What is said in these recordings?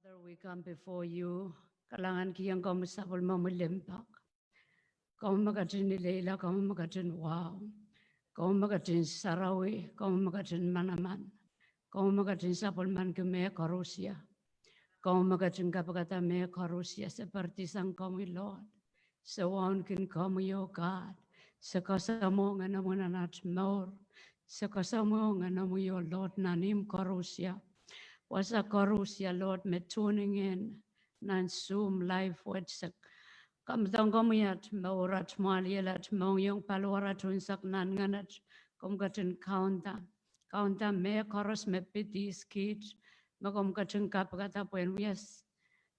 Father, we come before you. Kalangan kiyang kamu sabol mamulimpak. Kamu magatin Leila, kamu magatin wow. Kamu magatin Sarawi, kamu magatin Manaman. Kamu magatin sabol man keme Karusia. Kamu magatin kapagata me Karusia seperti sang kami Lord. Sewaunkin kamu yo God. Sekasamo nga namu nanat maur. Sekasamo nga namu yo Lord nanim Karusia. Wasa Karusia Lord me tuning in nan Zoom live website. Kamtang komiyat maurat malialat mauyong paluarat unsak nan nganat komgatin kaunta me koros me piti skit magom gatin kapagata puen wias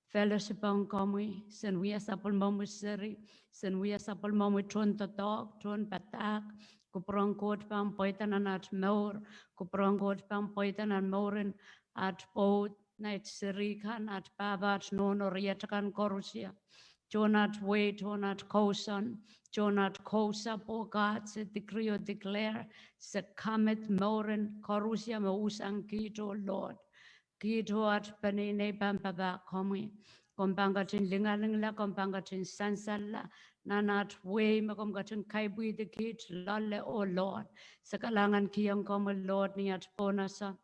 fellowship ang komi sen wias apol mamu seri sen wias apol mamu tron tatok tron patak kuprong kot pang poitanan at maur kuprong kot pang poitanan maurin at pot night seri kan at babat nono riatakan korusia Jonat wait, Jonat Kosan, Jonat Kosa, po God, se decree or declare, se cometh moren, Korusia mausang kito, Lord. Kito at panine pampaba komi, kompangatin lingalingla, kompangatin sansala, nanat way, makomgatin kaibui the kit, lalle, oh Lord. Sa kalangan kiyang komo, Lord, ni at ponasa.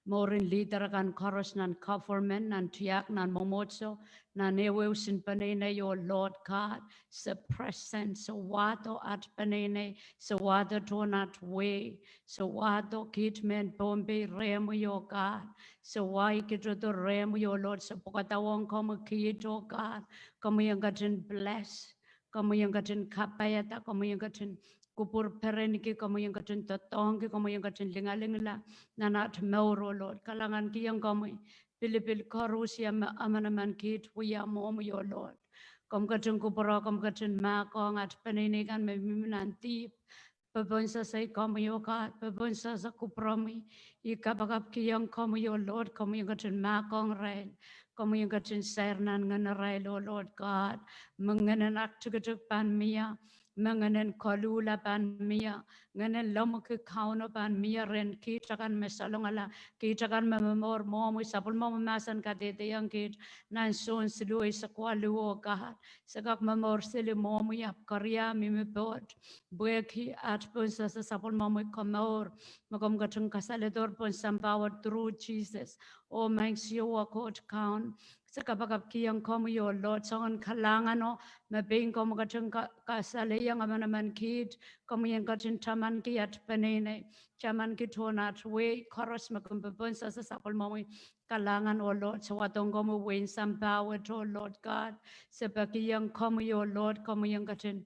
Morin leader kan koros nan government nan tiak nan momotso nan ewe sin panene your Lord God sa present sa wato at panene sa wato tonat way sa wato kitmen pombe remo your God sa wai kito to remo your Lord sa pokatawang komo kito God komo yang gatin bless komo yang gatin kapayata komo yang gatin kupur pereniki kamu yang kacun tatong kamu yang kacun lingalingla nanat mauro Lord kalangan ki yang kamu pilih karusia amanaman kit wiya mom yo Lord kamu kacun kupura kamu kacun makong at peninikan nanti pebonsa say kamu yo kat pebonsa sa kuprami ikapakap ki yang kamu yo Lord kamu yang kacun makong rail kamu yang kacun sernan ngana rail oh Lord God mengenanak cukup pan mia menganen kalula pan mia nganen lomo ke kauno pan mia ren kita kan mesalongala kita kan memor momo sapul momo masan kadete yang kit nan son silui sakwalu o God sagak memor sili momo yap karya mimi bod bueki at pun sa sapul momo kamor magom gatung kasaledor pun sampower through Jesus oh makes you a court count sakapakap kiyang komo yo Lord songon kalangan o mabing komo gatung kasale yang amanaman kid komo yang gatung taman kiyat penene taman kitonat we koros makumpapun sa sapol mo kalangan o Lord sa watong komo win sampawa to Lord God sabaki yang komo yo Lord komo yang gatung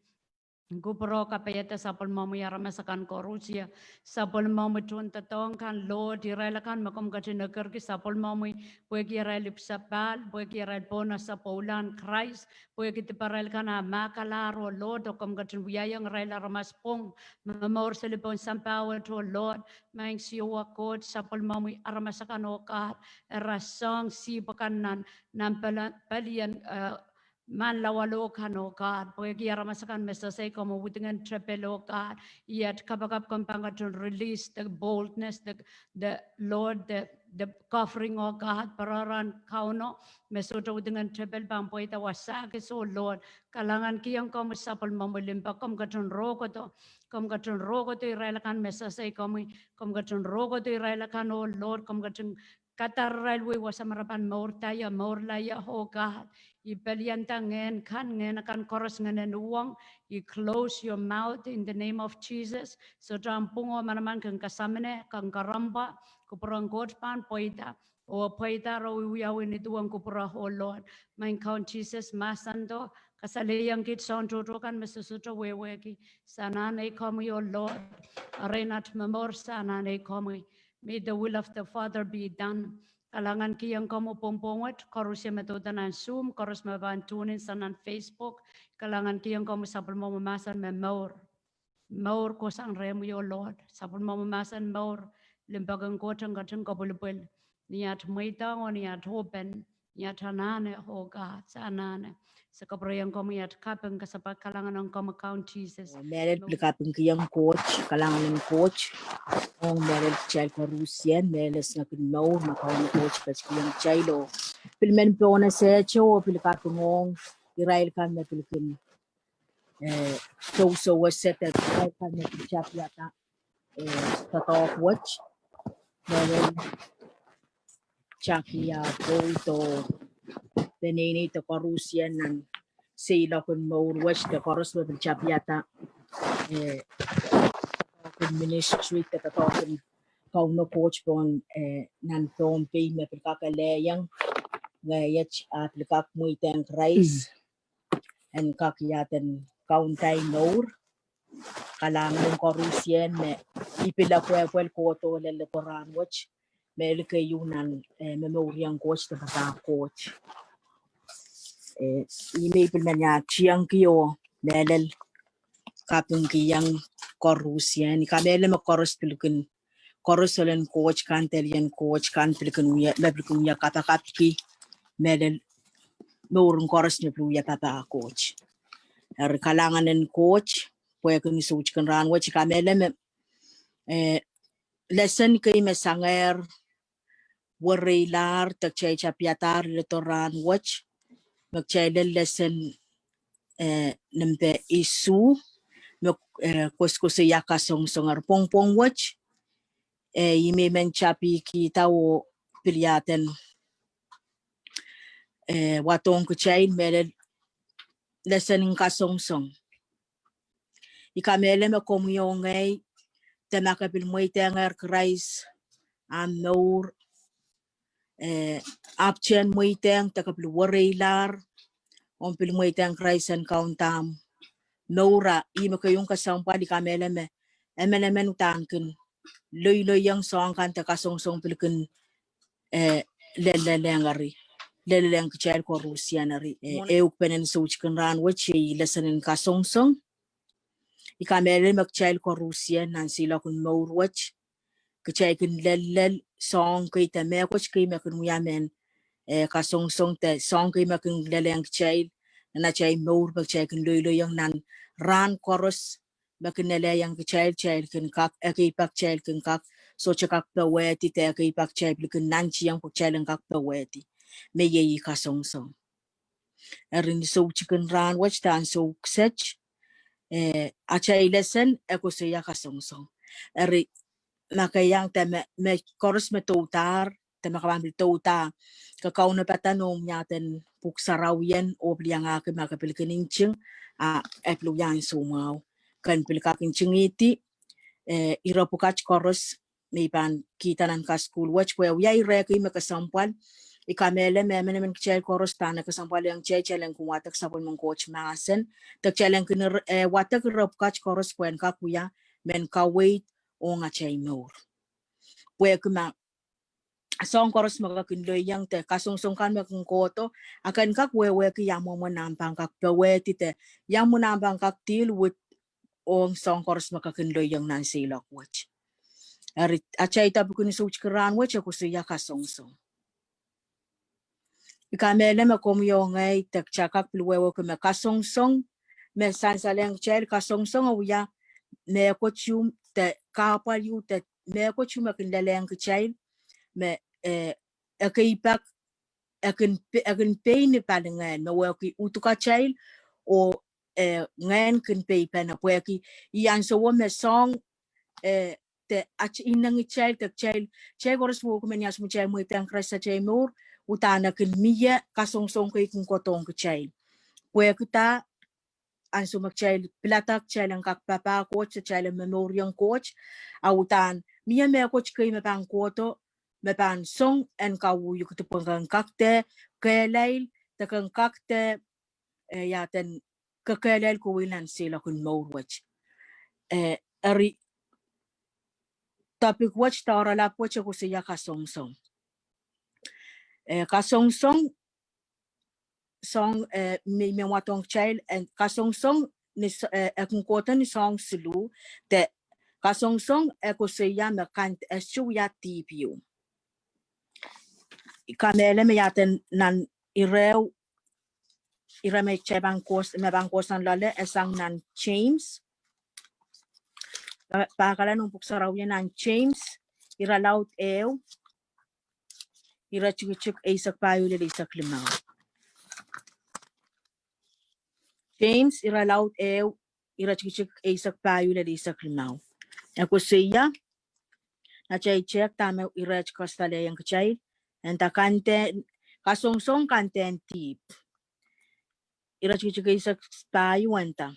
Gubro kapayata sapol mamu yara masakan korusia sapol mamu tun tatong kan Lord direlakan makom kati negeri ki sapol mamu buegi relip sapal buegi rel bona sapolan Christ buegi tiparelkan makalaro Lord okom kati wiyayang rela ramaspong mamor selipon sampawa to Lord maing siwa kot sapol mamu aramasakan okat erasang si pakanan nampalan palian man lawalo kano God boyagi aramasakan mesasay komo wutingan trepelo God yet kapagap kompangatun release the boldness the Lord the covering of God pararan kauno mesoto wutingan trepel pampoita wasake so Lord kalangan kiyang komo sapol mamulimpa kom katun rogo to irailakan mesasay kom katun rogo to irailakan oh Lord kom katun Katar railway wasamarapan maurtaya maurlaya oh God Ipelianta ngen kan ngen akan koros ngenen uang. You close your mouth in the name of Jesus. So tampungo manaman kang kasamene kang karamba kupurang pan poita. O poita ro wiawin ituang kupura oh Lord. Main count Jesus masando kasaliyang kit son kan mesusuto weweki. Sanane komi oh Lord. Arenat memor sanane komi. May the will of the Father be done. Kalangan kiyang kamu pompongot, korusya metodanan Zoom, korus mabantunin sanan Facebook, kalangan kiyang kamu sabon mo mamasan me maur ko sang remo yo Lord, sabon mo mamasan maur, limbagang ko tang gatang kabulubul, niat maitang o niat hopen, Yatanane hoga sanane sakabrayang komiyat kapeng kasapa kalangan ng kama counties. Meron plikapin kiyang coach, kalangan ng coach. Ang meron chal ko Rusian, meron na kinmaw, makaw coach pas kiyang chalo. Pilmen po na sa cho, plikapin ngong, Israel kan na pilkin. So was set at Israel kan na pilchap yata. Tatawag watch. Meron Chakia po ito. Benini to ko Rusian ng sila kun mo watch the chorus with pilchap yata. Ministry tatawag kau no coach pon nan tom pe me pilkakaleyang ngayach pilkak muitang rice and kakyatan kauntay nor kalangan ko Rusien me ipila kwel koto lele koran watch me leke yunan memoriang coach ta coach ime pilmanya chiang kyo melel kapung kiyang ko Rusien kamele me koros pilkin Korosolen coach kantelian coach kan pilkunya pilkunya kata kapki medel meurun koros ne pluya papa coach kalanganen coach pwe kun such kan ran wach kamele me lesson kay mesanger warilar tak chay chapiatar letoran wach magchay lesson nempe isu kuskusiya kasongong pongpong wach ime men chapi ki tao piliaten watong kuchay medel lesson in Kasongosong ikamele me komyong ngay temakabil mo itenger Christ am nour apchen mo iteng takabil waraylar on pil mo iteng Christ and kauntam noura ima kayong kasampa di kamele me emene utangkin loy yang song kan ta Kasongosong pilkin lelengari leleng kchel ko Rusianari penen such kan ran wachi lesson in Kasongosong ikamele magchel ko Rusian nan sila kun nour wach kchay kun lel song kay ta me wach kay me kun yamen Kasongosong te song kay me kun leleng kchay na chay nour magchay kun loy yang nan ran koros makineleyang kchay kun kak ekipak chay kun kak so chakak paweti te ekipak chay kun nanchi yang kchay kak paweti me ye Kasongosong erin so chicken ran wach tan so sech achay lesson ekusiya Kasongosong eri makayang te me koros me toutar te makabambil touta kakao na patanong yaten puksarawian o blianga ke makapilkininching epluyan sumaw kan pilkakinching iti irapukach koros may pan kita nan ka school watch kwe yai reki makasampal ikamele men kchay koros tana kasampal yang chay lang kung watak sapon mong coach masen tak chay lang kin watak rapukach koros kwen ka kuya men ka wait o nga chay nor pwe kuma song koros makakinloy yang te Kasongosong kan makang koto akan kak wewe ki yang mo nampang kak paweti te yang mo nampang kak til with ong song koros makakinloy yang nan sila watch arit achay tabi kun such karan watch ako siya Kasongosong ikamele makomyo ngay tak chakak pilwewe ko me Kasongosong me sansaleng chel Kasongosong awya me kochum te kapal yu te me kochum akinlaleng kchay me akipak akin pay ni palingan me weki utuka chay o ngayon kin pay pa na pweki iyan so me song te ach inang chay tak chay koros wo ko menyas mo chay mo itang kresa chay mur utana kin miya Kasongosong kay kung kotong chay pweki ta anso magchay pilatak chay lang kakpapa coach chay lang memoriang coach autan miya me coach kay mapang koto mapang song en kawu yu kutupang kakte kelail takang kakte yaten kakelail ko wilan sila kun more watch ari topic watch tara la watch ko siya Kasongosong Kasongosong song me watong child and Kasongosong ni akong kota ni song silu te Kasongosong ko siya makant esu ya TPU kamele me yaten nan ireu me che bangkos nan lale esang nan James pakala nung puksaraw niya nan James ira laut ira chuk isak payo le isak limaw James ira laut ira chuk isak payo le isak limaw ako siya na chay check tama ira kostale yang kachay enta kanten Kasongosong kanten tip ira chuk isak payo enta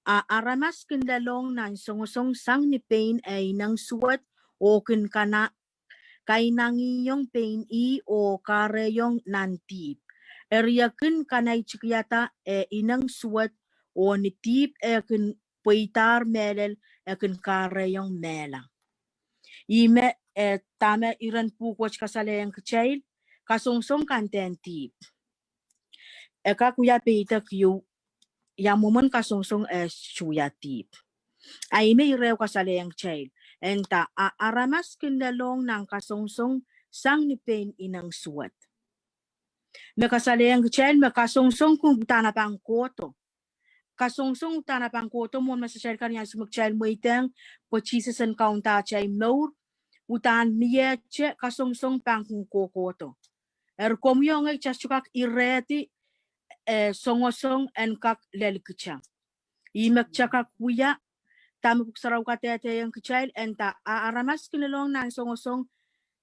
aramas kendalong nan Kasongosong sang ni pain ay nang suwat o kin kana kainangiyong pain o kareyong nantip. Eriyakin kanay chikyata inang suwat o nitip kin puitar melel kin kareyong mela. Ime tama iran pukwach kasalayang kachayl Kasongosong kanten tip. Eka kuya peita kyu yamuman Kasongosong suya tip. Aime irew kasalayang child. Enta aramas kindalong ng Kasongosong sang ni pain inang suwat. Mekasalayang child Kasongosong kung tanapang koto. Kasongosong tanapang koto mo masasayal kanya sumag child mo itang po Jesus and kaunta chay maur utan miye che Kasongosong pang kung kokoto. Komyong ay chasukak ireti Kasongosong en kak lelikcha. Imak chakak kuya tama puksaraw katete yung kachayl enta aramas kinalong ng Kasongosong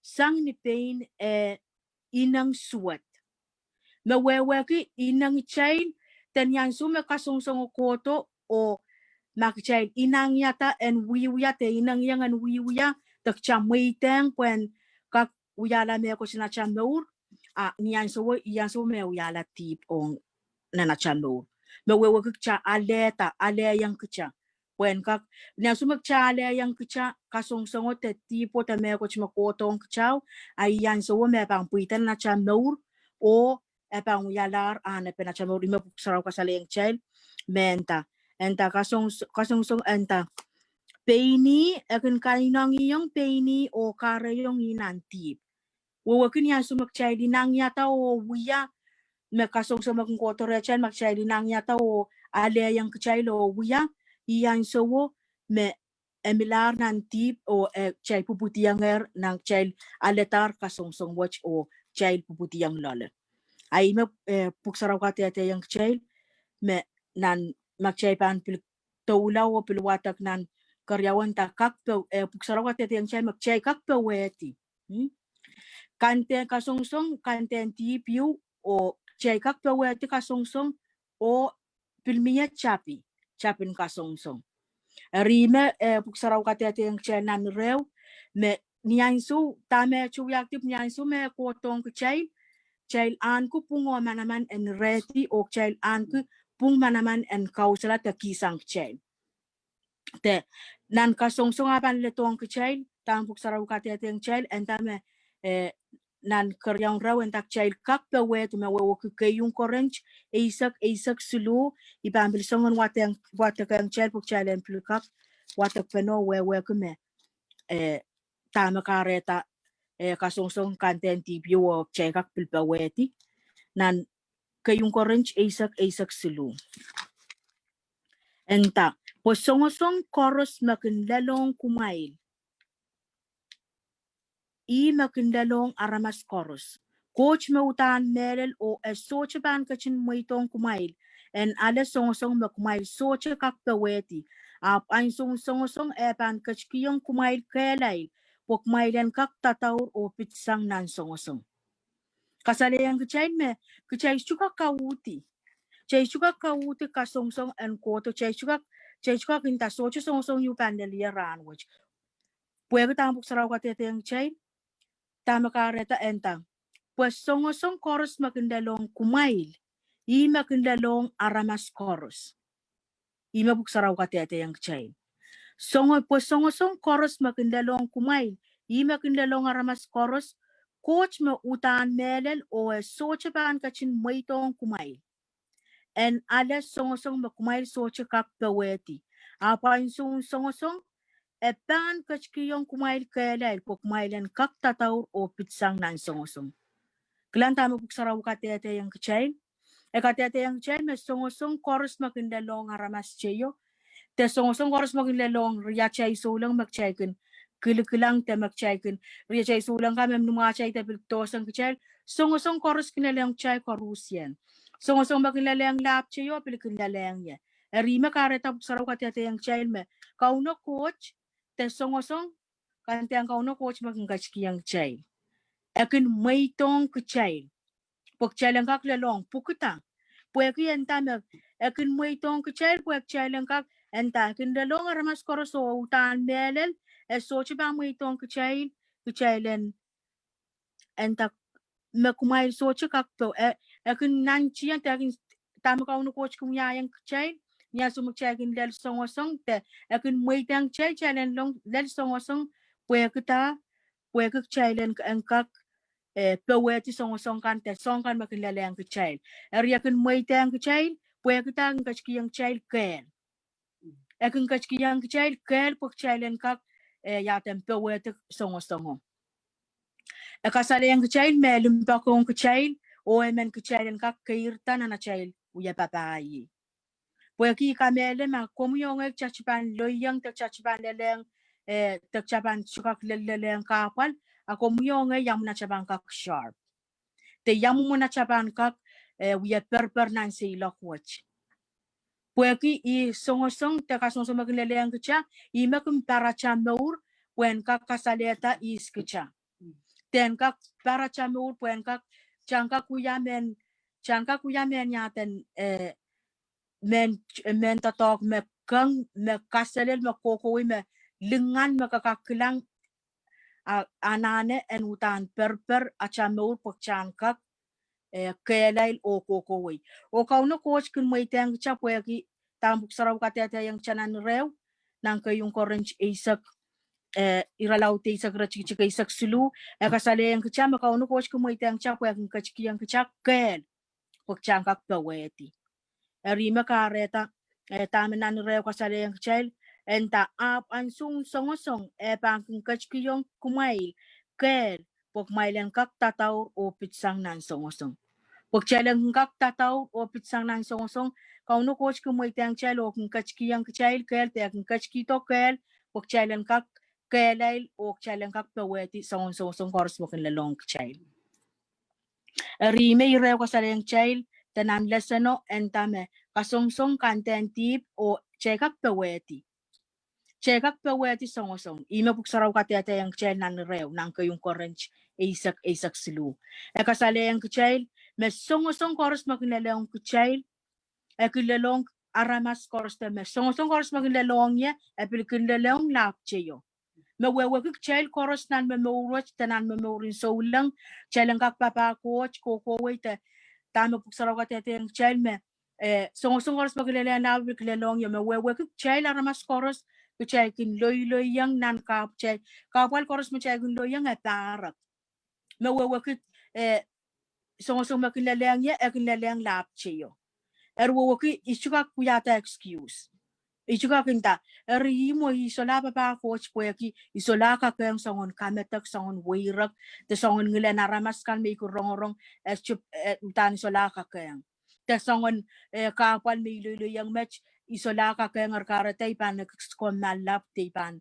sang ni pain inang suwat. Maweweki inang chayl tanyan sume Kasongosong koto o makchayl inang yata en wiwya te inang yang en wiwya takchamuiteng puen kak uyala me ko sinachamur niyan so me uyala tip on nanachamur. Maweweki cha aleta ale yang kacha. When kak na sumagchale yang kicha Kasongosong te tipo te me ko chmakotong kichaw ay yan so me pang puitan na chamur o pang yalar ana pe na chamur ime puksaraw kasalayang child menta enta Kasongosong enta peini akin kainang iyong peini o kareyong inantip wawakin yan sumagchale nang yata o wiya me Kasongosong magkoto rechan magchale nang yata o ale yang kichail o wiya iyan so me emilar nan tip o chay puputiyang ng chay aletar Kasongosong watch o chay puputiyang lole. Ay me puksaraw ka tete yung chay me nan magchay pan tulaw o pilwatak nan karyawan ta kakto puksaraw ka tete yung chay magchay kakto weti. Kante Kasongosong kanten tip yu o chay kakto weti Kasongosong o pilmiya chapin Kasongosong. Rime puksaraw katete yung chenan rew me niyansu tame chuyaktip niyansu me kotong kchay an ku pungo manaman en reti o chay an ku pung manaman en kausala ta kisang kchay te nan Kasongosong apan letong kchay tam puksaraw katete yung chay en tame nan karyang raw en tak chay kakpe wet me wewo kayong korench isak sulu ipambil songon watak ang chay puk chay en plukak watak peno wewe kume tama kareta Kasongosong kanten tibyo o chay kak pilpa weti nan kayong korench isak sulu enta Kasongosong koros makinlalong kumail makindalong aramas koros. Coach mautan melel o soche ban kachin muitong kumail. En ala Kasongosong makumail soche kakpaweti. Ang Kasongosong epan kachkiyong kumail kelay. Pokmailan kak tataur o pitsang nan Kasongosong. Kasalayang kachay me, kachay chuka kawuti. Chay chuka kawuti Kasongosong en koto. Chay chuka kinta soche Kasongosong yu pandelia ranwich. Puwede tampok saraw katete yung chay. Tama kareta entang. Pues Kasongosong koros makindalong kumail. Makindalong aramas koros. Mabuksaraw katete yung chay. Pues Kasongosong koros makindalong kumail. Makindalong aramas koros. Coach utan melel o soche pan kachin maitong kumail. En ala Kasongosong makumail soche kakpaweti. Apa yung Kasongosong Epan kachkiyong kumail kailay po kumailan kak tataur o pitsang nan songosong. Klan tama puksaraw katete yang kecil. Katete yang kecil me songosong koros makindalong aramas cheyo. Te songosong koros makindalong riyachay sulang magchaykin. Kilikilang te magchaykin. Riyachay sulang kami numachay te piltosang kecil. Songosong koros kinalang chay korusyan. Songosong makilalang lap cheyo pilikilalang ya. Rima kareta puksaraw katete yang kecil me. Kauno coach te songosong kante ang kauno coach magingkachki yang kecil. Akin maitong kecil. Pagchailan kak lalong pukuta. Pueki entame akin maitong kecil puek chailan kak enta akin lalong aramas koroso utan melel sochi bang maitong kecil kecilan enta makumai sochi kak to akin nanchi enta akin tama kauno coach kumya yang kecil nya sumuk chakin del songosong te akin maitang kecil chailan long del songosong puekita puek chailan kak peweti song kan te song kan makilala ang kecil. Yakin moite ang kecil, puya kita ang kachki yang kecil kel. Yakin kachki yang kecil kel pok kecilan kak yaten peweti song. Kasala yang kecil melum pakong kecil, o emen kecilan kak kairtan na kecil uya papayi. Puya ki kamele ma komuyong ek chachipan loyang tak chachipan leleng tak chapan chukak leleng kapal, ako muyong yang na chapan kak sharp. Te yamu muna chapan kak uya perper nan se ila kuach. Pueki I songosong te kasongosong makinele ang kecha I makin para chameur puen kak kasaleta is kecha. Ten kak para chameur puen kak chanka kuyamen yaten men tatok me kang me kasalel me kokoi me lengan me kakakilang anane en utan perper achameur pokchan kak kelay o kokoway. O kauno coach kun may tang chapweki tambuk saraw katete yang chanan rew nang kayong orange isak iralaw te isak rachika isak sulu kasale yang kachama kauno coach kun may tang chapweki kachki yang kachak kel pagchang kak paweti. Rima kareta taminan rew kasale yang kachel enta ap ansung songosong pangking kachki yung kumail kel pokmailan kak tataw o pitsang nan songosong. Pagchailang kak tataw o pitsang nan songosong kauno coach kumoy tang chel o kung kachki yang kachil kel te kung kachki to kel pagchailang kak kelay o chailang kak paweti songosong koros mo kin lalong kachil. Rime irew kasalayang chil tanan lesano entame kasongosong kanten tip o chekak paweti. Chekak paweti songosong ima puksaraw katete yang chil nan rew nang kayong orange isak silu. Kasalayang kachil mes songosong koros makinalong kecil, kilelong aramas koros teme songosong koros makinalongnya, pilkinalong lapcheyo. Mewewe kecil koros nan memurwach tanan memurin soulang, chelang kak papa coach kokoway te tama puksaraw katete yang kecil me songosong koros makinalong na pilkinalongnya mewewe kecil aramas koros kecil kin loy yang nan kapchay kapal koros machay kin loyang atarak. Mewewe songosong makinlalang ya makinlalang lapcheyo. Erwoki ichuka kuyata excuse. Ichuka kinta erimo isola papa coach poeki isola ka kang songon kametak songon wirak te songon ngila naramas kan me kurong chup utan isola ka kang. Te songon kapal me lulu yang match isola ka kang arkarate pan kon malap te pan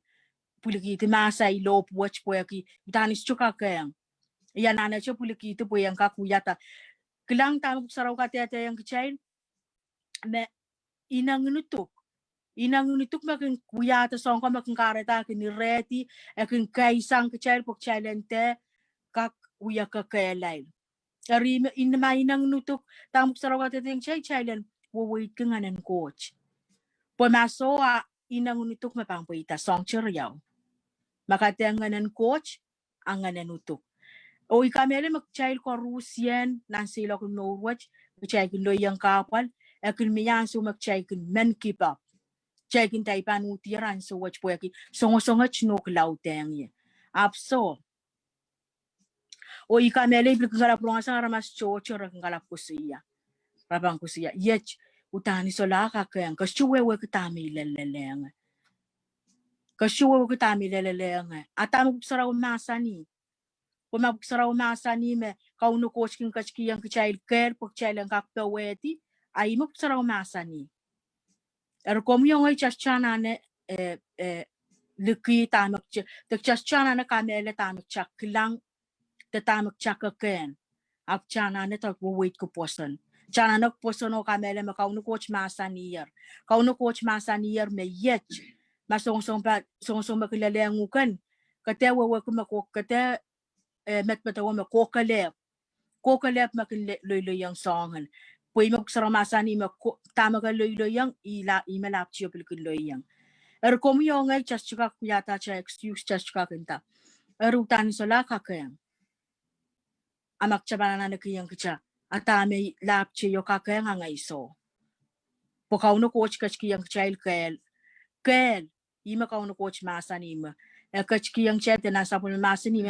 puliki te masa ilop watch poeki utan ichuka kang. Yan ana cho puliki te poyang ka kuyata kilang tamu saraw katete yang kecil me inang nutuk makin kuyata songka makin kareta kin reti akin kaisang kecil pok chalente kak uya ka kelay ari inma inang nutuk tamu saraw katete yang chilen wait kenganan coach maso inang nutuk mapangpoita song cheriyaw makatenganan coach anganan nutuk. O ikamele magchail ko Rusian nan sila kun Norwich magchail kun loyang kapal akin miyan so magchail kun men keep up chail kun taipan utiran so watch po aki songosonga chnok lauteng ye apso o ikamele ibig kala prongasa ramas chocho ra kala kusiya rabang kusiya yech utani so la ka kaya kaschuwe we kitami leleleng Kashuwa kita milelele nga. Atama buksaraw masani. Kuma buksaraw masani me kauno kochkin kachki yang kchail ker pokchail ang kakpaweti. Ay mo buksaraw masani. Kom yung ay chaschana ne luki tamak ch. The chaschana ne kamele tamak chaklang. The tamak chakaken. Ak chana ne tak wait ko poson. Chana nak poson o kamele me kauno coach masani yer. Kauno coach masani yer me yech. Masong makilala ngukan kate wawa kuma kate met wa kokalep makin loy yang songan pui mak saramasani mak tamaga loy yang ila imalap chiyo pilkin loy yang kom yo ngai chaschka kuyata cha excuse chaschka kenta utan sola kakayang amak chabana na kiyang kicha atame lap chiyo kakayang ngai so pokauno coach kachkiyang child kel ima kauno coach masani ma kachki yang chat na sapul masani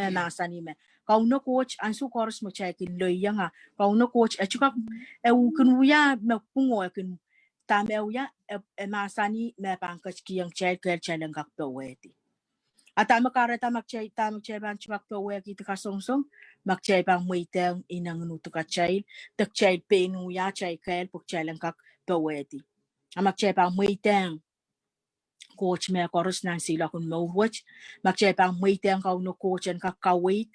me kauno coach ansu course mo chat loyanga kauno coach achuka ukunuya me pungo kin tameuya masani me pang kachki yang chat kel chalang kak peweti atama karata makchay ban chak peweti kasongosong makchay pang muiteng inang nutuka chay tak chay penuya chay kel pok chalang kak peweti amakchay pang muiteng coach me koros nan sila kun mowach makchay pang muiteng kauno coach and kakawait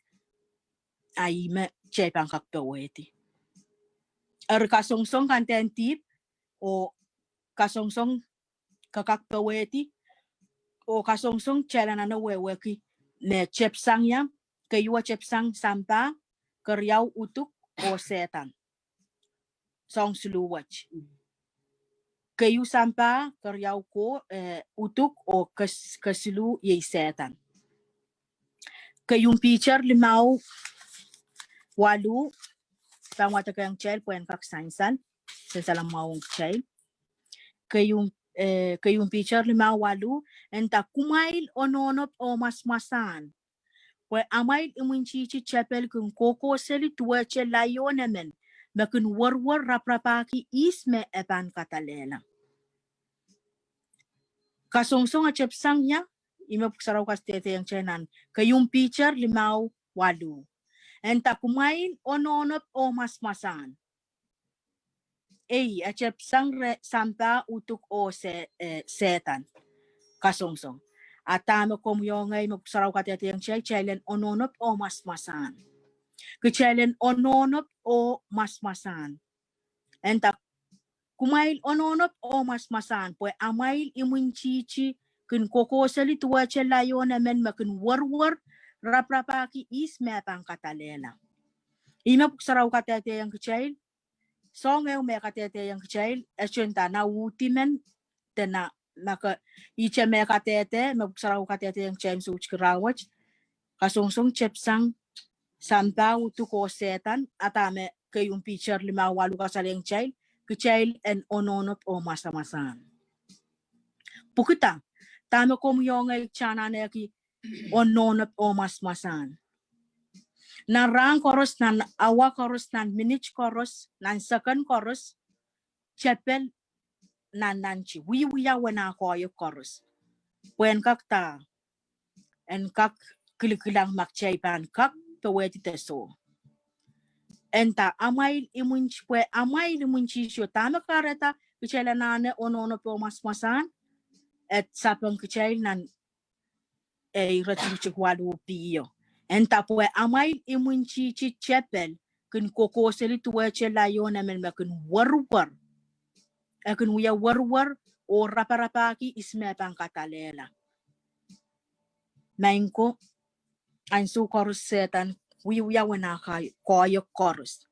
ay me chay pang kakpeweti kasongosong kanten tip o kasongosong kakakpeweti o kasongosong chela na weweki ne chepsang yang kayua chepsang sampa keryaw utuk o setan song suluwach kayu sampa keryaw ko utuk o kasilu yay setan kayung pitcher limaw walu pangwata kayang chel puen kak sansan salang mawong chel kayung pitcher limaw walu enta kumail ononop o masmasan pue amail imunchichi chapel kun koko seli tuwache layonemen makin warwar raprapaki isme epan katalela kasongosong at chepsang niya imapuksaraw kastete yang chenan kayung pitcher limaw walu enta kumain ononop o masmasan a chepsang sampa utuk o setan kasongosong atama komyongay mapuksaraw kastete yang chailen ononop o masmasan kechailen ononop o masmasan enta kumail ononop o masmasan pue amail imunchichi kun kokosali tuwache layona men makin warwar raprapaki isme pang katalela ima puksaraw katete yang kechail songew me katete yang kechail echenta na utimen tena maka iche me katete mapuksaraw katete yang chaim such krawach kasongosong chepsang sampa utuko setan atame kayung pitcher lima walu kasaleng chail kechail en ononop o masamasan pukita tama komyongay chanane ki ononop o masmasan nan rang koros nan awa koros nan minich koros nan second koros chapel nan nanchi wiya wana koyo koros wen kakta en kak kilikilang makchay pan kak peweti teso enta amail imunch pue amail imunchi syo tama kareta kechela nane ononop o masmasan et sapang kecil nan ratuchik walu piyo enta pue amail imunchi chapel kun kokoseli tuwache layona men makin warwar akin wiya warwar o raparapaki isme pang katalela mainko ansu korus setan wiya wana koyo korus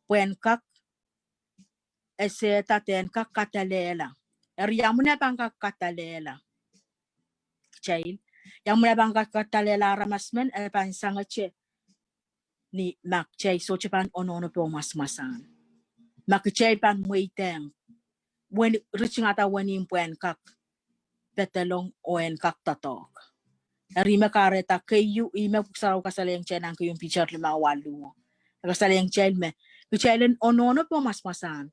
puen kak eseta ten kak katalela riamuna pang kak katalela chail yang mula bang katalela ramasmen pan sangache ni makchay so chapan onono po masmasan makchay pan muiteng when reaching ata wanim puen kak petalong oen kak tatok rima kareta kayu ima puksaraw kasaleng chenang kayong pitcher lima walu kasaleng chel me kechailen onono po masmasan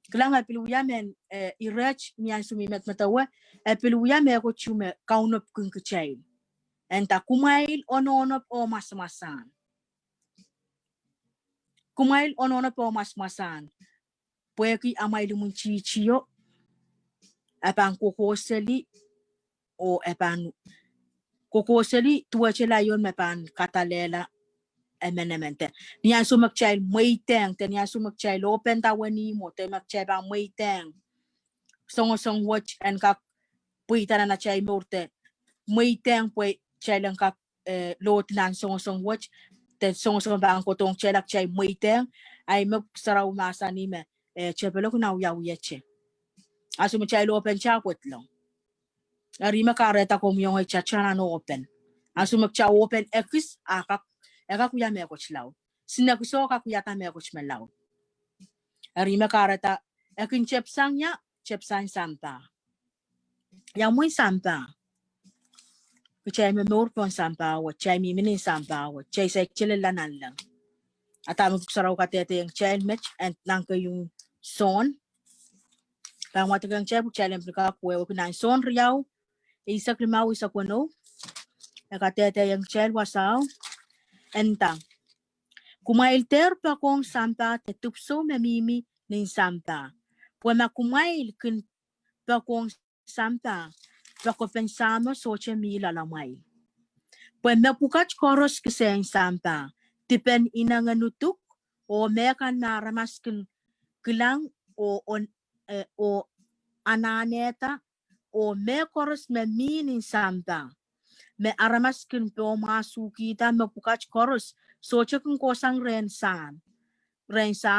Klang apiluya men irach mian sumi met matawa apiluya me ko chume kaunop kun kecil. Enta kumail ononop o mas-masan. Kumail ononop o mas-masan. Pueki amai lumun chichio apan kokoseli o apan kokoseli tua chela yon mepan katalela emenemente. Nian sumak chai muiteng te nian sumak chai open tawani mo te mak chai ba muiteng. Song watch and kak puitana na chai morte. Muiteng pui chai lang kak lot nan song watch te song bang kotong chai lak chai muiteng ay mak saraw masa ni me chepelo kuna uyaw yeche. Asu chai open cha long. Arima kareta komyong ay chachana no open. Asu mak cha open ekis akak eka kuya me kochlau. Sina kuso ka kuya ta me kochmelau. Arima kareta ekin chepsang sampa. Yang muy sampa. Kuchay me mor pon sampa wa chay mi minin sampa wa chay sa chile lanan lang. Atama saraw ka tete yung child match and nangka yung son. Pangwata kang chay bu chay lemplika kuwe wa kunan son riyaw. Isa klimaw isa kuno. Eka tete yung child wasaw. Entang. Kumail ter pa kong sampa te tupso memimi nin sampa. Puema kumail kin pa kong sampa pa ko pensamo soche mi lalamay. Puema pukat koros kiseng sampa tipen inanganutuk o mekan naramas kin kilang o ananeta o me koros memi nin sampa. Me aramas kin po masukita me pukat koros soche kung kosang rensan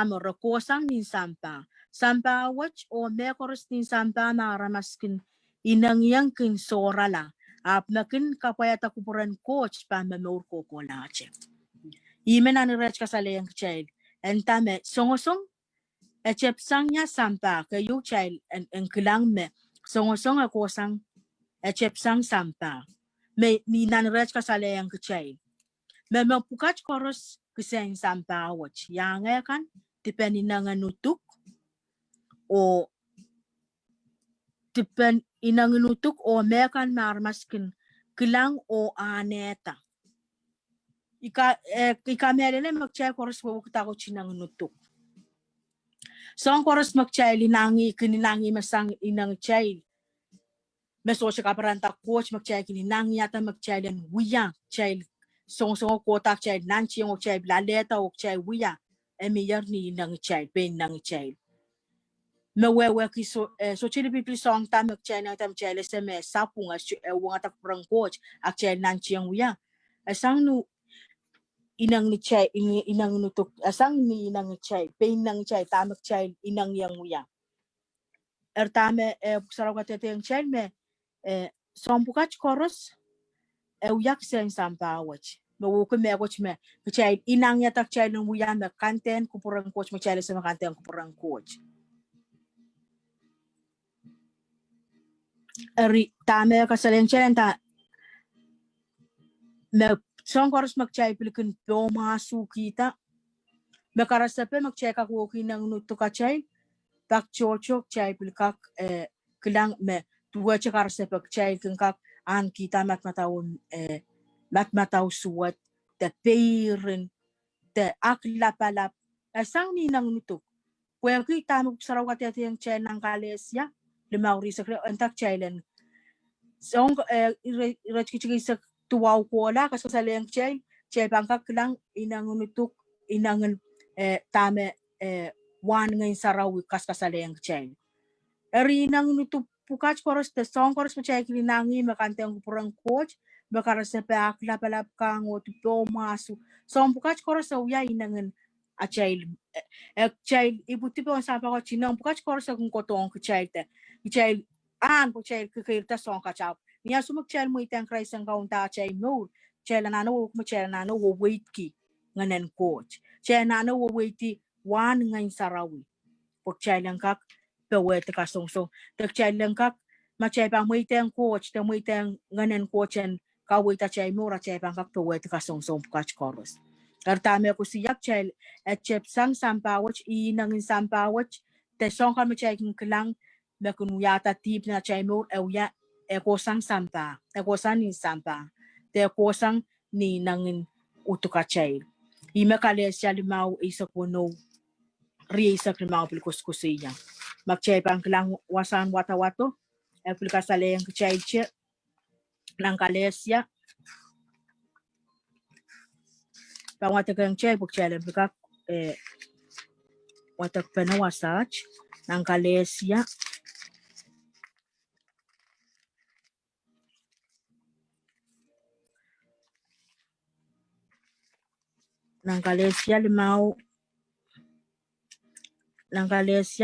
mo kosang nin sampa. Sampa watch o me koros nin sampa na aramaskin inang yang kin sorala. Ap nakin kapayata kupuran coach pa memor ko kolache. Imen anirach kasalayang child. Entame songosong echepsang niya sampa kayo child en kilang me songosong kosang echepsang sampa. Me ni nanirach kasalayang child. Me pukat koros kiseng sampa watch. Yang kan tipen inanganutuk o tipen inanganutuk o mekan marmaskin kilang o aneta. Ika merele magchay koros wawakta ko chinanganutuk. So ang koros magchay kininangi masang inang chay. Meso siya kaparanta coach magchay kininangi yata magchay len wiya chay song kotak chay nanchi o chay laleta o chay wiya. Emiyar ni nang chay pen nang chay. Mewewe ki so chili people song tam chay nang tam chay lese me sapung as wang atak perang coach ak chay nanchi ang wiya. Asang nu inang ni chay inang nutuk asang ni inang chay pen nang chay tam chay inang yang wiya. Tame saraw ka tete yang chay me som bukat koros uyak sen sampawach. Mawuko me coach me chay inang yatak chay nang wiya me kanten kupurang coach me chay lese me kanten kupurang coach. Tame kasaleng chay ta me song koros magchay pilikin po masu kita me karasape magchay kakuoki ng nutuka chay tak chochok chay pilikak kilang me tuwa chay karasape chay kingkak an kita matmataw suwat te peirin te aklapalap asang ni nang nutuk pwede kita magsaraw katete yung chay ng kalesya limauri sa kaya antak chay len song irachkichik tuwaw ko la kaso sa leng chay bangkak lang inangunutuk inangan tame wan ngayon sarawi kaskasaleng chay. Eri nangunutuk pukach koros te song koros mo chay kininangi makante ang kupurang coach makarasepe akla palap kang o tupo masu. Song pukach koros sa uya inangan a chay chay ibuti po ang sapa ko chinang pukach koros sa kung kotong chay te chay an po chay kikirta song kachaw. Niya sumak chay mo itang kraisang kaunta chay mo chay lanano mo chay lanano wo wait ki nganen coach chay lanano wo wait wan ngayon sarawi pag chay lang kak pewet kasongso tak chay lang kak machay pang mo itang coach te mo itang nganen coach en kawita chay mo ra chay pang kak pewet kasongso pukach koros kartame ko siyak chay at chep sang sampawach inangin sampawach te song kan macai kin kelang me kun ya ta tip na chai mo ya kosang sampa kosang ni sampa te kosang ni nangin utuka chai ime kale siali mau isa kono ri isa mau pil kuskusiya macai pang kelang wasan watawato pil kasale yang chai che nang kalesia pang wata kang chai buk chai le pika wata pena wasach nang kalesia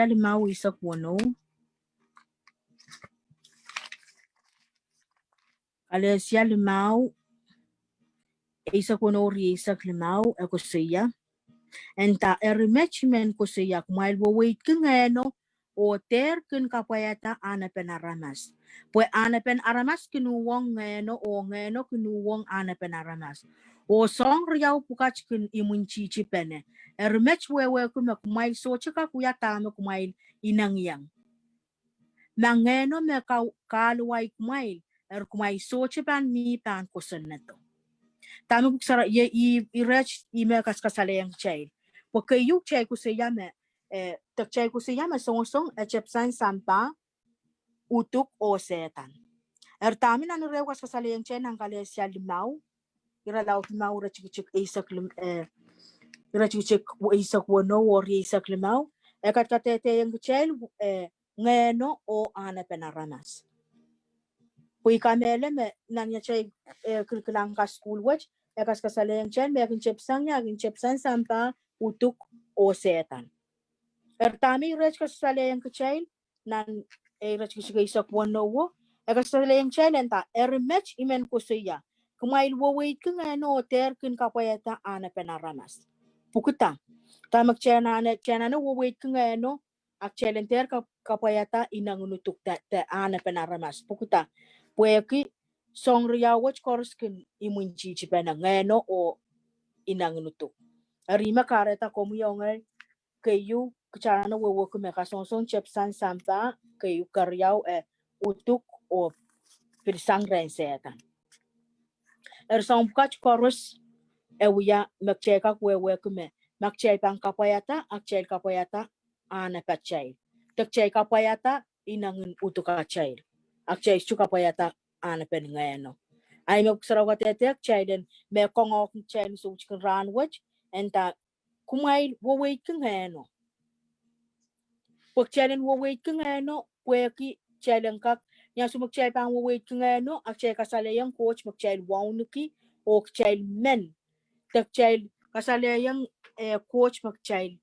limau isa kuno kalesia limau isa kuno ri isa limau kusiya enta erimetchment kusiya kumail wo wait kengeno o ter ken kapayata ana pen aramas pues ana pen aramas kinuwong ngeno o ngeno kinuwong ana pen aramas o song riau pukach kin imunchichi pene ermech wewe kumail so chika kuyata me kumail inang yang mangeno me kaluwai kumail kumail so chipan mi pan kuseneto tama buksara ye I rech ime kaskasale yang chai porque yuk chai kusiyame tak chai kusiyame song echepsan sampa utuk o setan tamin anu rew kaskasale yang chai nang kale sia limau ira law limau rechik isak rechik isak wono or isak limau kat katete yang chai ngeno o ana penaramas pui kamele me nanya chai kilkilang ka school watch ekas kasaleng chen me akin chepsan sampa utuk o setan tami rech kasaleng kchail nan rech kishigay sa kwano wo ekas kasaleng chen enta match imen kusiya kumail wo wait kin ano ter kin kapayata ana penaramas pukuta tamak chena no wo wait kin ano akchelen ter kapayata inangunutuk te ana penaramas pukuta pueki song riau watch korskin imunchi pena ngeno o inangunutuk arima kareta komuyongal kayu kacharana wo kume kasongosong chepsan sampa kayu karyau utuk o pirsang rensetan song kach korus wiya makcheka wewe kume makchel pang kapayata akchel kapayata ana pachai takchel kapayata inangun utuka chai akchel chukapayata ana pen ngeno ay me kusaraw tetek chaiden me kongok chain so chicken ran wach enta kumai wo wait kengeno pok chaiden wo wait kengeno kweki chaiden kak nya sumak chail pang wo wait kengeno ak chail kasale yang coach mak chail waunuki o chail men tak chail kasale yang coach mak chail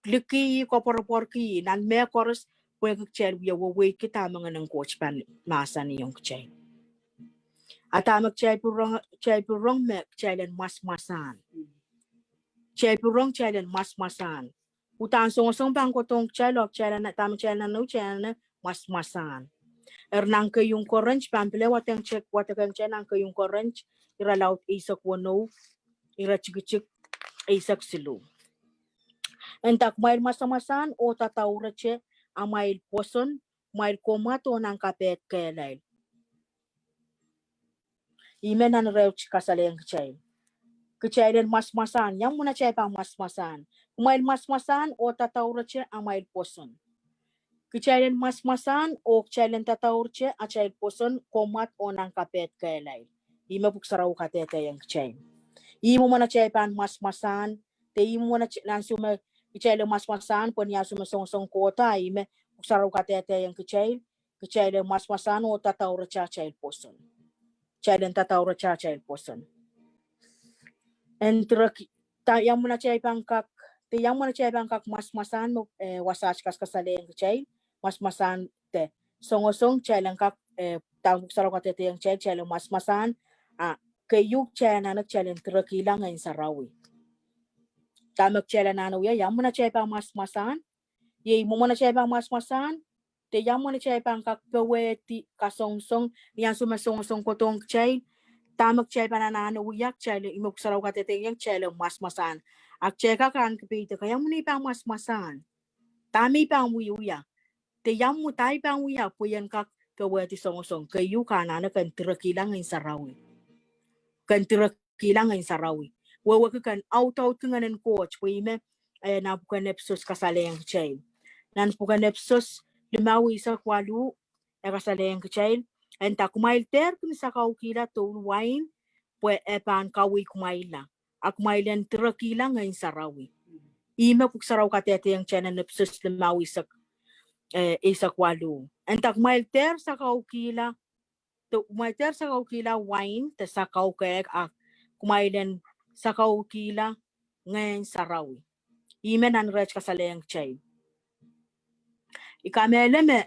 kliki koporporki nan me koros kweki chail wo wait kita mangan coach pan masa ni yung chail atamak chai purong mek chailen mas-masan chai purong chailen mas-masan utan song bang kotong chailok chailen tam chailen no chailen mas-masan nang ke yung korange pample watang check watang nang ke yung korange ira laut isak wono ira chik isak silu entak mail mas-masan o tataura che amail poson mail komato nang kapet kelay imenan reuch kasaleng chai kechailen mas-masan yang muna chai pang mas-masan kumail mas-masan o tataura che amail poson kechailen mas-masan o chailen tataur che achail poson komat o nang kapet kailay ime buksaraw katete yang chai imo muna chai pang mas-masan te imo muna nansume kechailen mas-masan pon ya sume song kota ime buksaraw katete yang kechailen mas-masan o tataura cha chail poson chailen tataura cha chail poson Entre yang muna chay pangkak mas-masan mo wasach kaskaleng chay mas-masan te songosong chay lang kak tawag sa lokate te yang chay lang mas-masan kayuk chay na chay lang trakilang ngayon sa rawi tamak chay lang nanaw yang muna chay pang mas-masan ye mo muna chay pang mas-masan te yang muna chay pangkak kaweti kasongosong yang sumasongosong kotong chay tamak chay pananano uyak chay imok saraw katete yang chay mas-masan ak chay ka kan kapita kaya muna ipang mas-masan tami pang wiya te yam mu tai pang wiya puyan kak ke weti Kasongosong ke yu kana na kan tirakilang in Sarawi kan tirakilang in Sarawi wewe kan auto tunganen coach puime na bukan episos kasaleng chain nan bukan episos limawi sa kwalu kasaleng chain en takumail ter kun sa kaukila to wine pue epan kawi kumaila akmailen tirakilang in Sarawi ime puk saraw katete yang channel episos limawi sa isa kwalu entak mailter sa kaukila to mailter sa kaukila wine te sa kaukek ak kumailen sa kaukila ngayon sarawi imen an rech kasaleng chay ikamele me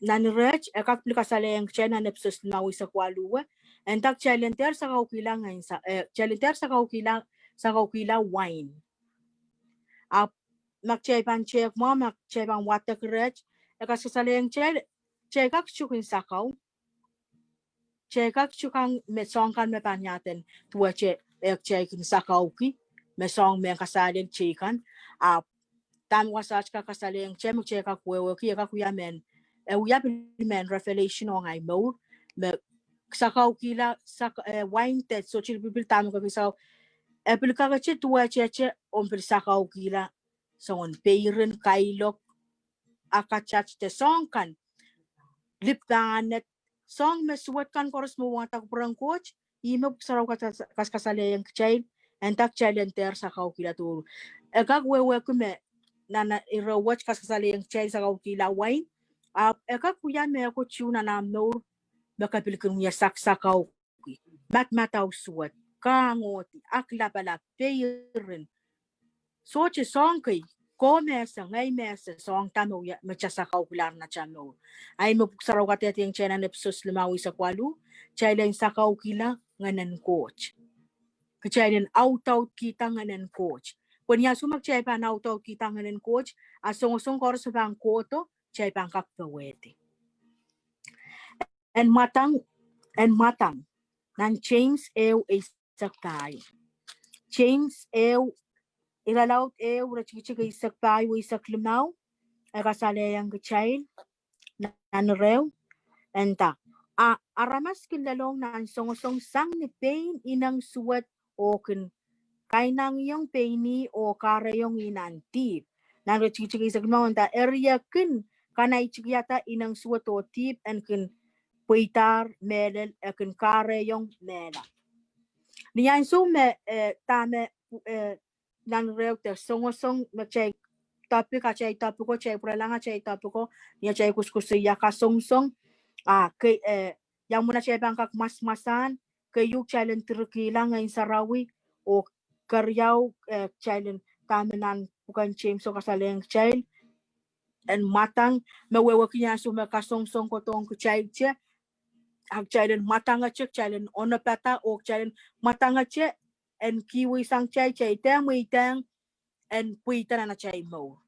nan rech ekak plika saleng chay nan epsos na isa kwalu entak chalenter sa kaukila ngayon sa chalenter sa kaukila wine ap magchay pan chek mo magchay pan watak rech ekas kasaleng chay kak chukin sakaw kak chukang me song kan me panyaten tua chay kin sakaw ki me song me kasaleng chikan a tam wasach ka kasaleng chay kak wewe ki kak uyamen uyamen revelation on ay mo me sakaw kila wine tet so chil pipil tam ka kisaw epil ka che tua che on pil sakaw kila so on peiren kailok akachach te song kan liptanet song me suat kan koros mo wata kurang coach ime saraw kas kasale yang child entak child enter sa kaukila tu ekak wewe kume nana iro watch kas kasale yang child sa kaukila wine ekak kuya me ko chuna na no bakapil kun ya saksa kau mataw suat kangoti akla bala peiren so che song kai ko mesa ngai mesa song tamo ya machasa kaukular na chamo ay mo saraw katete yung chena nepsos limawi sa kwalu chailen sa kaukila nganan coach kachailen out kita nganan coach when ya sumak chay pa na out kita nganan coach asong kor sa bang koto chay pang kakpawete and matang nan James ew isak tayo James ew ilalaut rachiki isak tayo isak limaw kasaleyang child nan rew enta aramas kinlalong na ang songosong sang ni pain inang suwat o kin kainang yung paini o karayong inantip nan rachiki isak limaw enta area kin kanay chikyata inang suwat o tip and kin puitar melel kin karayong mela niyan so me tame nan rew te songosong machay topic ko chay pralanga chay topic ko niya chay kuskusiya Kasongosong kay yang muna chay bangkak mas-masan kay yuk challenge trukila ngayon Sarawi o karyaw challenge taminan bukan James so kasaleng child and matang mawewak niya so me Kasongosong ko tong child che ag challenge matang che challenge onapata o challenge matang che and kiwi sang chay tang wi tang and puita na chay mo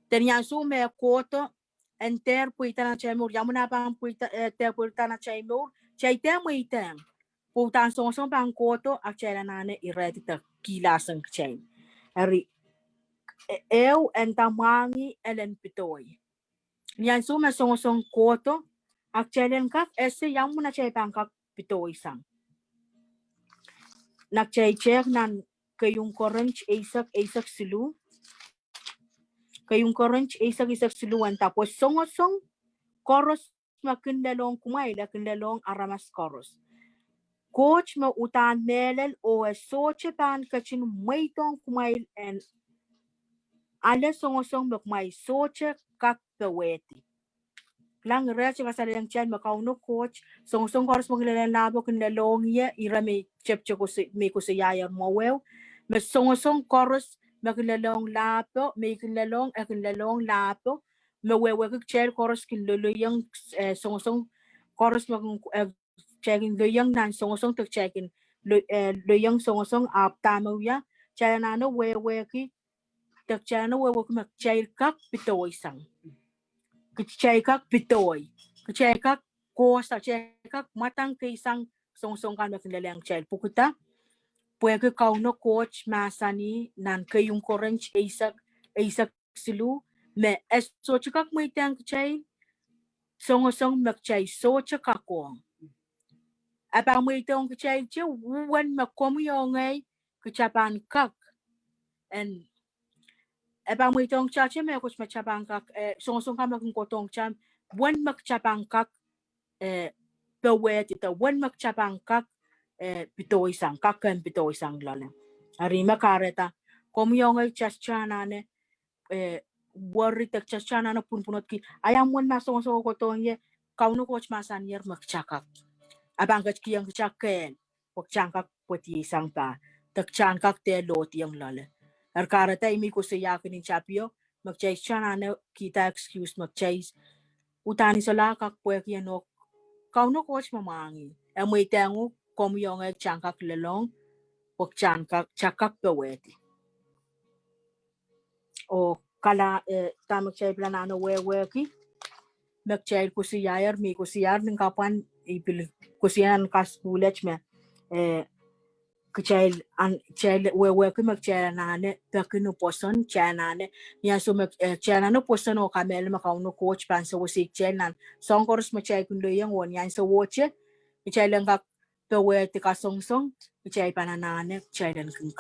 Ternyata sume koto enter puita na chaimur yamuna pang puita ter puita na chaimur chaite muitang putan song pang koto akchela nane ireti ta kilasang chain ari eu entamangi elen pitoi nyan sume song koto akchelen kak ese yamuna chai pang kak pitoi sang nak chai chek nan kayung korange isak silu kayong korange isak siluan tapos songosong koros makinlalong kumaila kinlalong aramas koros coach ma utan melel o soche pan kachin maitong kumail and ale songosong makmai soche kak peweti lang reche kasalang chan makauno coach songosong koros makinlalong labo kinlalong ya irame chepche ko me ko sayayang mawel mas songosong koros makinlalong lapo may kinlalong lapo mawewek chair koros kinluluyang songosong koros checking luyang nan songosong to checking luyang songosong ap tamuya chaya nano weweki tak chaya no wewek mak chair kak pitoy sang kichay kak pitoy kichay kak kosa chay kak matang kay sang songosong kan makinlalang chair pukuta Puwede kauno coach masani nan kayong korange isak silu me so chakak may tang chay Kasongosong magchay so chakakong abang may tong chay che wan makomyongay kachapan kak and abang may tong chache me kus machapan kak songosong kama kung kotong cham wan magchapan kak pewet ita wan magchapan kak pito isang kakan pito isang lalang arima kareta komyongay chaschanane worry tak chachana na punpunot ki ayam wan na songosong kotong ye kauno coach masan yer magchakak abang kat kiyang chaken wak changkak pati isang pa tak changkak te lot yang lale karata imi ko sa yakin in chapio magchay chana na kita excuse magchay utani sa lakak pwek yanok kauno coach mamangi amoy tengu komyong ay changkak lelong wak changkak peweti o kala tamagchay planano weki magchay ko si yayar mi ko si yar ng kapan ipil ko siyan kas kulech me kecil cel wewe ke mak cel nane takinu poson cel nane ya so mak cel nane poson o kamel mak au no coach pan so sik cel nan song koros mak cel kun yang won yan so woche cel ngak pe we te kasongosong cel pananane cel kun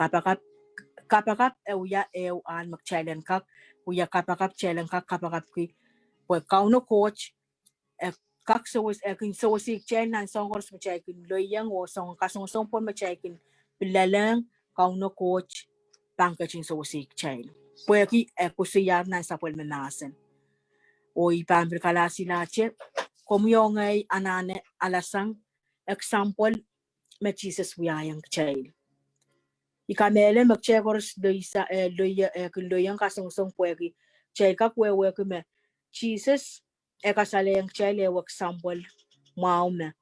kapakap uya an mak cel kak uya kapakap cel kak kapakap ki we kau no coach kak so was kun so sik cel nan song koros mak cel kun yang o song kasongosong pon mak cel kun bilalang kau no coach pangkachin so sik chain pueki kusiyar nan sapol menasen o ipan berkala silache komyongay anane alasang example me Jesus wiyayang chain ikamele magchegors do isa loya kundoyang kasungsong pueki chay ka kwewe kume Jesus kasaleng chay lew example mau me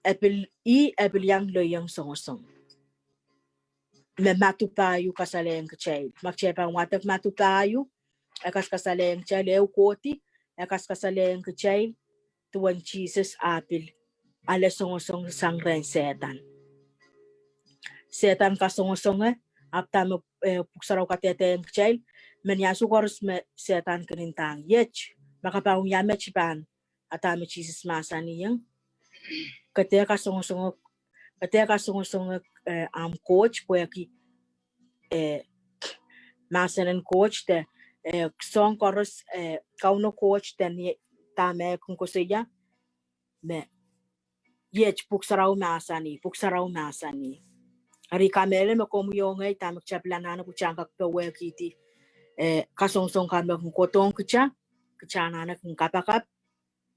epil yang loyang songosong me matupayu kasaleng kachay magchepa watak matupayu akas kasaleng chay lew koti akas kasaleng kachay tuwan Jesus apil ala songosong sangren setan kasongosong apta me puksaraw kateteng kachay menyasu koros me setan kenintang yech makapawang yamech pan atame Jesus masaniyang kate kasongosong am coach pueki masanan coach te song koros kauno coach te ni tame kung kusiya me yech puksaraw masani ari kamele me komyongay tamak chaplanana kuchangak peweki ti kasongosong kame kung kotong kachanana kung kapakap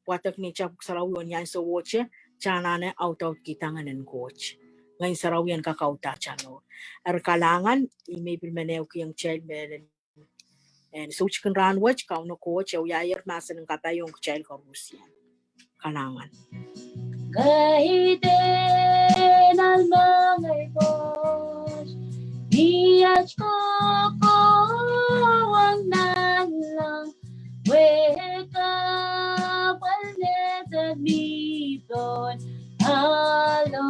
watak ni cha puksaraw yon yan so woche chanana out kitanganan coach ngayon saraw yan kakauta chano ar kalangan may bilmanew kiyang child melen and so chicken ran watch kauno coach yaw yayar masan ng kapayong child ko Rusian kalangan Kahite ng mga ibos Iyach ko ang nalang Weka paleta miton halo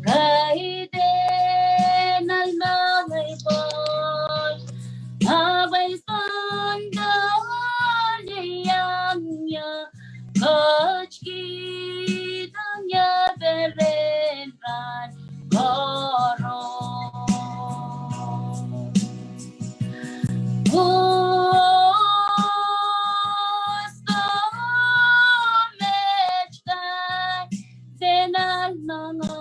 Kahite ng mga ibos Abay pandang niya Coach kitang niya berenran Goro Gusto mechtan Zenanangat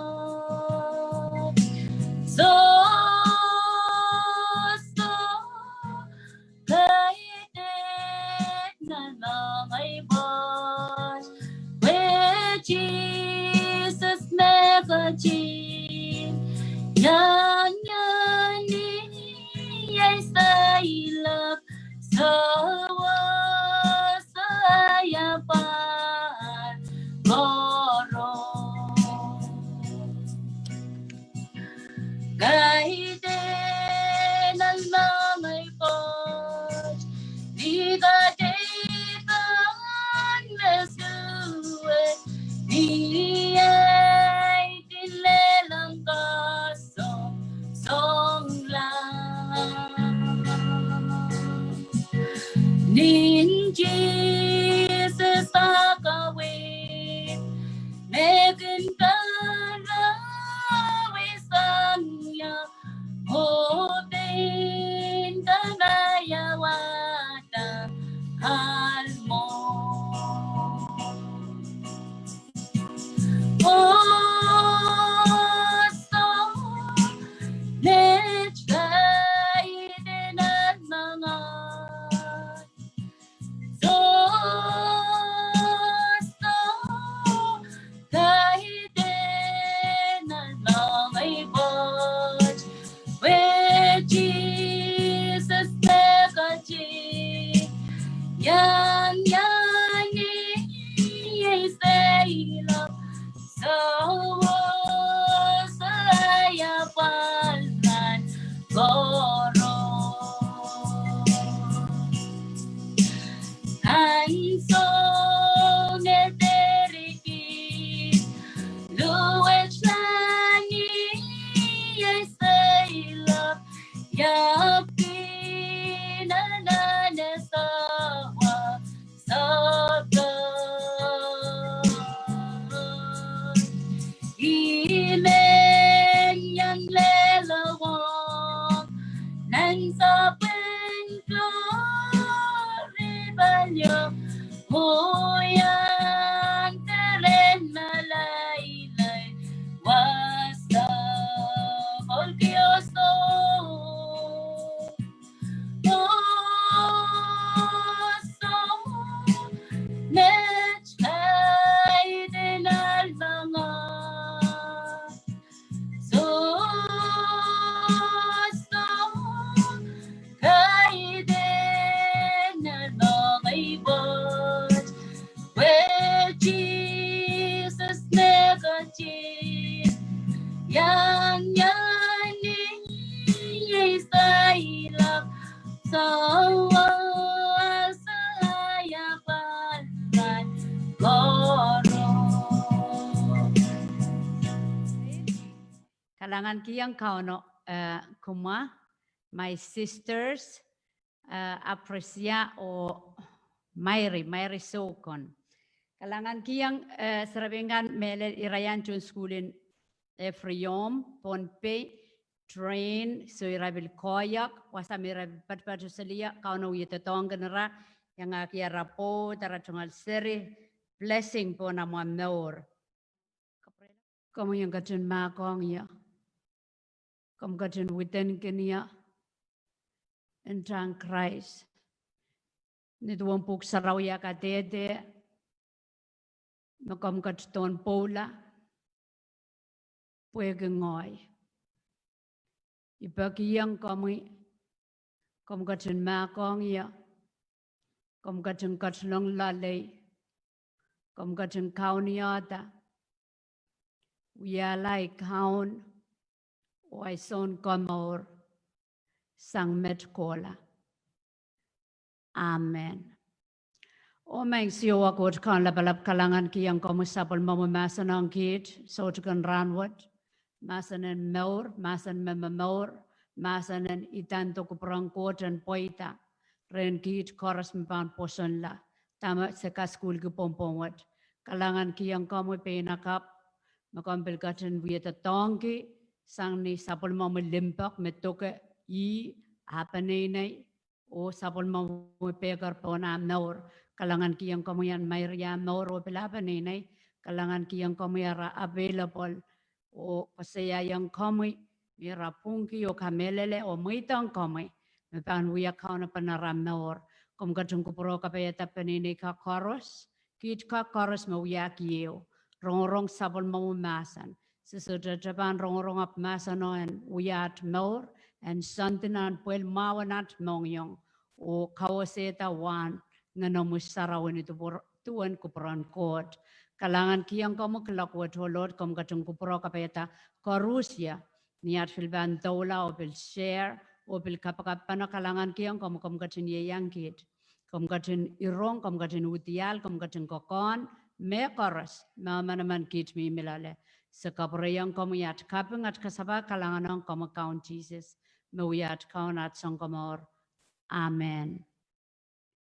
Zosto Kaitek na mga boss Where Jesus megachin Yan niya'y sa ilap Sawa sa ayapan Goro Kahit ng mga ipos Di ka depan mesue Di ay tinelang kasong yang nyanyi Israel sawa saya pandai goro. Kalangan kiyang kauno kuma, my sisters aprecia o Mairi Sokon. Kalangan kiyang serabengan mele irayan chun schoolin Efriom, Ponpe, Train, so irabil koyak, wasam irabil pat salia, kauno yitatonga nara, yang akia rapo, taratungal seri, blessing po na mo amnor. Kamu yang kacun makong ya, kamu kacun witen kenia, entang Christ. Nituang puk saraw ya katete, makam kacun pola, puwag ngoy. Ipagiyang kami kacun makong ya, kamu kacun kaclong lalay, kamu kacun kaun yata, uyalay kaun, way son kamor, sang metkola. Amen. O maing siyo ako kan labalap kalangan kiyang kamusapal mamamasan ang kit, so tukan ranwat, masanan maur, masan mamamaur, masanan itanto kuprangkot and poita, ren kit koras mpan poson la, tama sa kaskul kupompongwat, kalangan kiyang kamu pinakap, makampil katan wiyata tongki, sang ni sapal mamalimpak metoke I apanay o sapal mamapekar po na naur, kalangan kiyang kamuyan mayriya naur o pilapanay, kalangan kiyang kamuyara available o pasaya yang kamuy, mira pungki o kamelele o muitang kamuy, mapan wiya kao na panaram naur, kum katong kupuro kapayata panini ka koros, kit ka koros mawiya kiyo, rong sapal mamumasan, sesudah japan rong ap masanon wiyat naur, and santinan puel mawanat mongyong o kawaseta wan nga namusarawan ito tuan kupuran kot. Kalangan kiyang kamu kelakwat holot kam katong kupuro kapayata karusya niat filban dola o bil share o bil kapakapana kalangan kiyang kamu katin yeyangkit. Kam katin irong, kam katin utial, kam katin kokon, me karas, mama naman kit mi milale. Sa kaprayang kamu yat kapeng at kasaba kalangan ang kamu count Jesus. Mawiyat kaunat sang kamor. Amen.